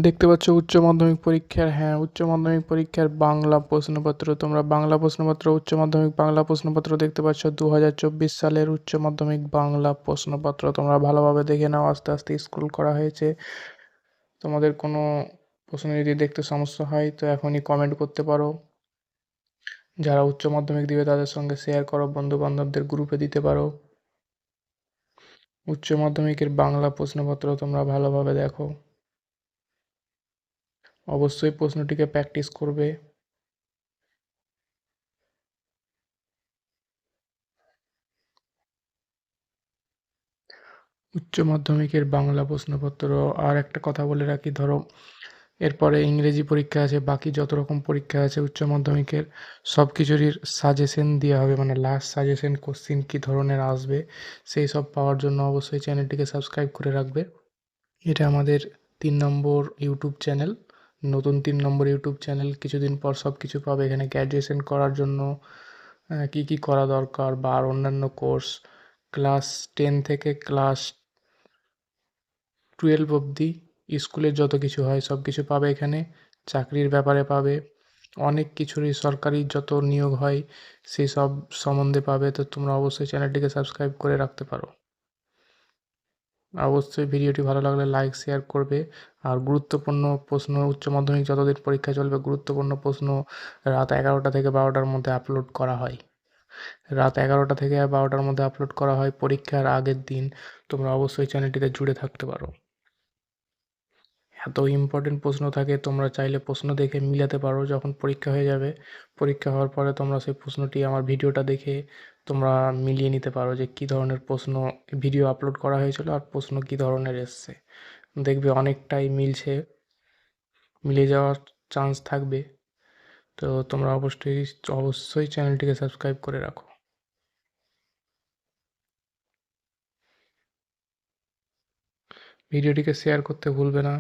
দেখতে পাচ্ছ উচ্চ মাধ্যমিক পরীক্ষার উচ্চ মাধ্যমিক পরীক্ষার বাংলা প্রশ্নপত্র। তোমরা বাংলা প্রশ্নপত্র উচ্চ মাধ্যমিক বাংলা প্রশ্নপত্র দেখতে পাচ্ছ 2024 সালের উচ্চ মাধ্যমিক বাংলা প্রশ্নপত্র। তোমরা ভালোভাবে দেখে নাও, আস্তে আস্তে স্ক্রল করা হয়েছে। তোমাদের কোনো প্রশ্ন যদি দেখতে সমস্যা হয় তো এখনই কমেন্ট করতে পারো। যারা উচ্চ মাধ্যমিক দিবে তাদের সঙ্গে শেয়ার করো, বন্ধু বান্ধবদের গ্রুপে দিতে পারো। উচ্চ মাধ্যমিকের বাংলা প্রশ্নপত্র তোমরা ভালোভাবে দেখো, অবশ্যই প্রশ্নটিকে প্র্যাকটিস করবে। উচ্চ মাধ্যমিকের বাংলা প্রশ্নপত্র। আর একটা কথা বলে রাখি, ধরো এরপরে ইংরেজি পরীক্ষা আছে, বাকি যত রকম পরীক্ষা আছে উচ্চ মাধ্যমিকের সব কিছুরই সাজেশন দেওয়া হবে, মানে লাস্ট সাজেশন কোশ্চিন কী ধরনের আসবে সেই সব পাওয়ার জন্য অবশ্যই চ্যানেলটিকে সাবস্ক্রাইব করে রাখবে। এটা আমাদের 3 নম্বর ইউটিউব চ্যানেল, নতুন 3 নম্বর ইউটিউব চ্যানেল। কিছুদিন পর সব কিছু পাবে এখানে। গ্র্যাজুয়েশন করার জন্য কী কী করা দরকার বা আর অন্যান্য কোর্স, ক্লাস 10 থেকে ক্লাস 12 অবধি স্কুলের যত কিছু হয় সব কিছু পাবে এখানে। চাকরির ব্যাপারে পাবে, অনেক কিছুরই সরকারি যত নিয়োগ হয় সেই সব সম্বন্ধে পাবে। তো তোমরা অবশ্যই চ্যানেলটিকে সাবস্ক্রাইব করে রাখতে পারো। অবশ্যই ভিডিওটি ভালো লাগলে লাইক শেয়ার করবে। আর গুরুত্বপূর্ণ প্রশ্ন উচ্চ মাধ্যমিক যতদিন পরীক্ষা চলবে গুরুত্বপূর্ণ প্রশ্ন রাত 11টা থেকে 12টার মধ্যে আপলোড করা হয়। রাত 11টা থেকে 12টার মধ্যে আপলোড করা হয় পরীক্ষার আগের দিন। তোমরা অবশ্যই চ্যানেলটিতে জুড়ে থাকতে পারো। এত ইম্পর্টেন্ট প্রশ্ন থাকে, তোমরা চাইলে প্রশ্ন দেখে মিলাতে পারো। যখন পরীক্ষা হয়ে যাবে, পরীক্ষা হওয়ার পরে তোমরা সেই প্রশ্নটি আমার ভিডিওটা দেখে তোমরা মিলিয়ে নিতে পারো যে কী ধরনের প্রশ্ন ভিডিও আপলোড করা হয়েছিল আর প্রশ্ন কী ধরনের এসছে। দেখবে অনেকটাই মিলছে, মিলে যাওয়ার চান্স থাকবে। তো তোমরা অবশ্যই অবশ্যই চ্যানেলটিকে সাবস্ক্রাইব করে রাখো। ভিডিওটিকে শেয়ার করতে ভুলবে না।